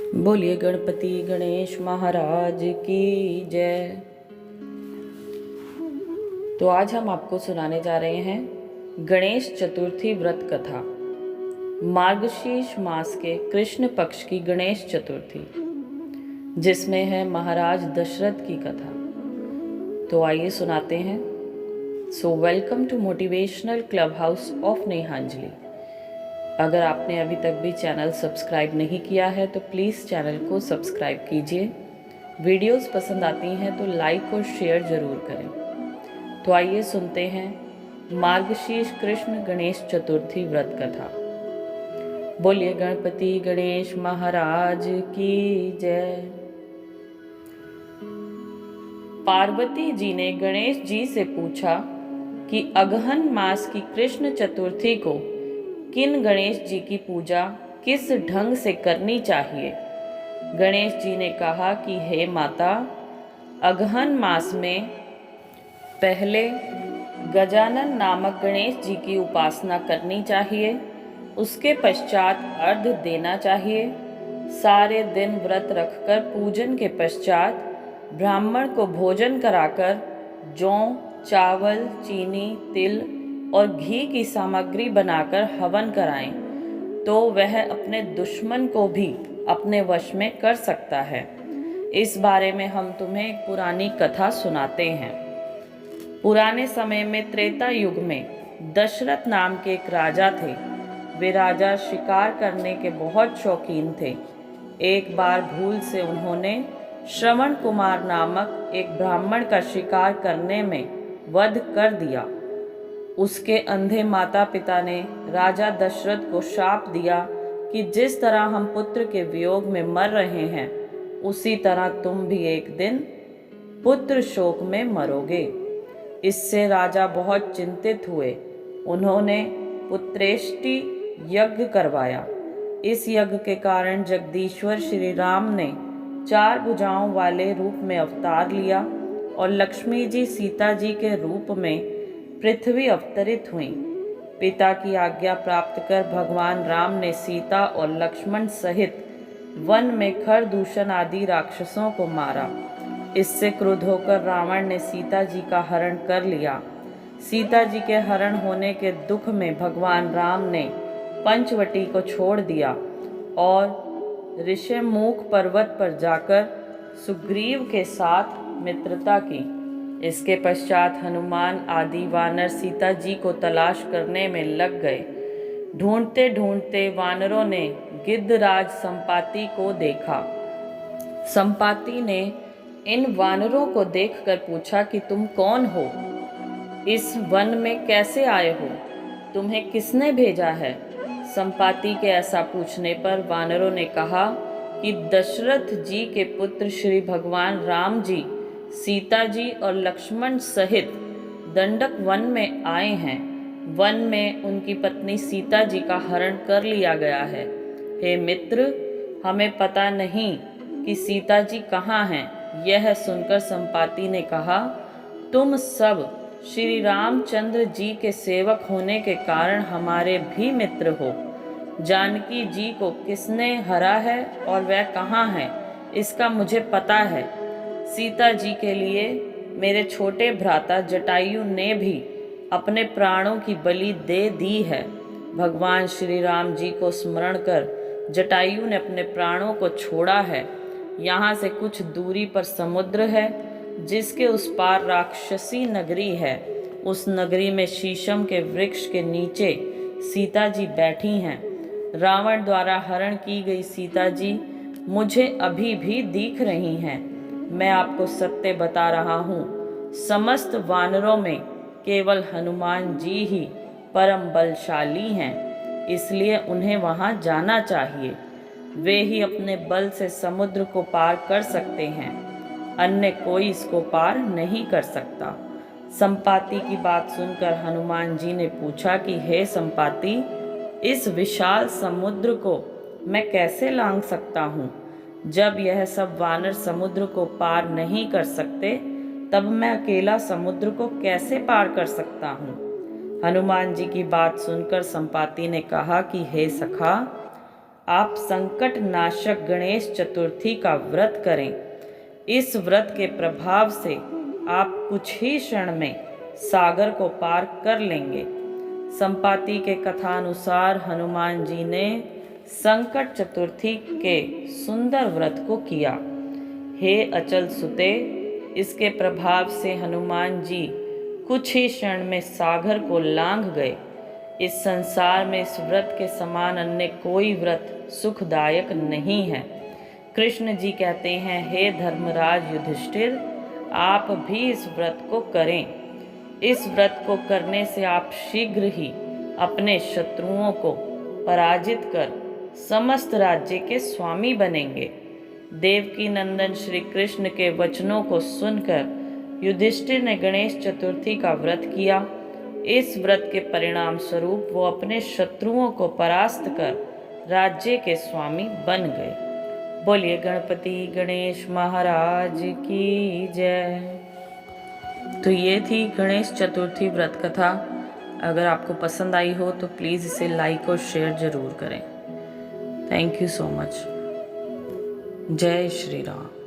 बोलिए गणपति गणेश महाराज की जय। तो आज हम आपको सुनाने जा रहे हैं गणेश चतुर्थी व्रत कथा। मार्गशीर्ष मास के कृष्ण पक्ष की गणेश चतुर्थी, जिसमें है महाराज दशरथ की कथा। तो आइए सुनाते हैं। So welcome to motivational club house of Nehanjali. अगर आपने अभी तक भी चैनल सब्सक्राइब नहीं किया है तो प्लीज़ चैनल को सब्सक्राइब कीजिए। वीडियोस पसंद आती हैं तो लाइक और शेयर ज़रूर करें। तो आइए सुनते हैं मार्गशीर्ष कृष्ण गणेश चतुर्थी व्रत कथा। बोलिए गणपति गणेश महाराज की जय। पार्वती जी ने गणेश जी से पूछा कि अगहन मास की कृष्ण चतुर्थी को किन गणेश जी की पूजा किस ढंग से करनी चाहिए। गणेश जी ने कहा कि हे माता, अगहन मास में पहले गजानन नामक गणेश जी की उपासना करनी चाहिए। उसके पश्चात अर्घ्य देना चाहिए। सारे दिन व्रत रखकर पूजन के पश्चात ब्राह्मण को भोजन कराकर जौ, चावल, चीनी, तिल और घी की सामग्री बनाकर हवन कराएं तो वह अपने दुश्मन को भी अपने वश में कर सकता है। इस बारे में हम तुम्हें एक पुरानी कथा सुनाते हैं। पुराने समय में त्रेता युग में दशरथ नाम के एक राजा थे। वे राजा शिकार करने के बहुत शौकीन थे। एक बार भूल से उन्होंने श्रवण कुमार नामक एक ब्राह्मण का शिकार करने में वध कर दिया। उसके अंधे माता पिता ने राजा दशरथ को शाप दिया कि जिस तरह हम पुत्र के वियोग में मर रहे हैं, उसी तरह तुम भी एक दिन पुत्र शोक में मरोगे। इससे राजा बहुत चिंतित हुए। उन्होंने पुत्रेष्टि यज्ञ करवाया। इस यज्ञ के कारण जगदीश्वर श्री राम ने 4 भुजाओं वाले रूप में अवतार लिया और लक्ष्मी जी सीता जी के रूप में पृथ्वी अवतरित हुई। पिता की आज्ञा प्राप्त कर भगवान राम ने सीता और लक्ष्मण सहित वन में खरदूषण आदि राक्षसों को मारा। इससे क्रुद्ध होकर रावण ने सीता जी का हरण कर लिया। सीता जी के हरण होने के दुख में भगवान राम ने पंचवटी को छोड़ दिया और ऋषिमुख पर्वत पर जाकर सुग्रीव के साथ मित्रता की। इसके पश्चात हनुमान आदि वानर सीता जी को तलाश करने में लग गए। ढूंढते ढूंढते वानरों ने गिद्धराज संपाति को देखा। संपाति ने इन वानरों को देखकर पूछा कि तुम कौन हो? इस वन में कैसे आए हो? तुम्हें किसने भेजा है? संपाति के ऐसा पूछने पर वानरों ने कहा कि दशरथ जी के पुत्र श्री भगवान राम जी सीता जी और लक्ष्मण सहित दंडक वन में आए हैं। वन में उनकी पत्नी सीता जी का हरण कर लिया गया है। हे मित्र, हमें पता नहीं कि सीता जी कहाँ हैं। यह सुनकर संपाति ने कहा, तुम सब श्री रामचंद्र जी के सेवक होने के कारण हमारे भी मित्र हो। जानकी जी को किसने हरा है और वह कहाँ है, इसका मुझे पता है। सीता जी के लिए मेरे छोटे भ्राता जटायु ने भी अपने प्राणों की बलि दे दी है। भगवान श्री राम जी को स्मरण कर जटायु ने अपने प्राणों को छोड़ा है। यहाँ से कुछ दूरी पर समुद्र है, जिसके उस पार राक्षसी नगरी है। उस नगरी में शीशम के वृक्ष के नीचे सीता जी बैठी हैं। रावण द्वारा हरण की गई सीता जी मुझे अभी भी दिख रही हैं। मैं आपको सत्य बता रहा हूँ, समस्त वानरों में केवल हनुमान जी ही परम बलशाली हैं, इसलिए उन्हें वहाँ जाना चाहिए। वे ही अपने बल से समुद्र को पार कर सकते हैं, अन्य कोई इसको पार नहीं कर सकता। संपाति की बात सुनकर हनुमान जी ने पूछा कि हे संपाति, इस विशाल समुद्र को मैं कैसे लांघ सकता हूँ? जब यह सब वानर समुद्र को पार नहीं कर सकते, तब मैं अकेला समुद्र को कैसे पार कर सकता हूँ? हनुमान जी की बात सुनकर संपाति ने कहा कि हे सखा, आप संकट नाशक गणेश चतुर्थी का व्रत करें। इस व्रत के प्रभाव से आप कुछ ही क्षण में सागर को पार कर लेंगे। संपाति के कथानुसार हनुमान जी ने संकट चतुर्थी के सुंदर व्रत को किया। हे अचल सुते, इसके प्रभाव से हनुमान जी कुछ ही क्षण में सागर को लांघ गए। इस संसार में इस व्रत के समान अन्य कोई व्रत सुखदायक नहीं है। कृष्ण जी कहते हैं, हे धर्मराज युधिष्ठिर, आप भी इस व्रत को करें। इस व्रत को करने से आप शीघ्र ही अपने शत्रुओं को पराजित कर समस्त राज्य के स्वामी बनेंगे। देवकी नंदन श्री कृष्ण के वचनों को सुनकर युधिष्ठिर ने गणेश चतुर्थी का व्रत किया। इस व्रत के परिणाम स्वरूप वो अपने शत्रुओं को परास्त कर राज्य के स्वामी बन गए। बोलिए गणपति गणेश महाराज की जय। तो ये थी गणेश चतुर्थी व्रत कथा। अगर आपको पसंद आई हो तो प्लीज़ इसे लाइक और शेयर ज़रूर करें। Thank you so much. जय श्री राम।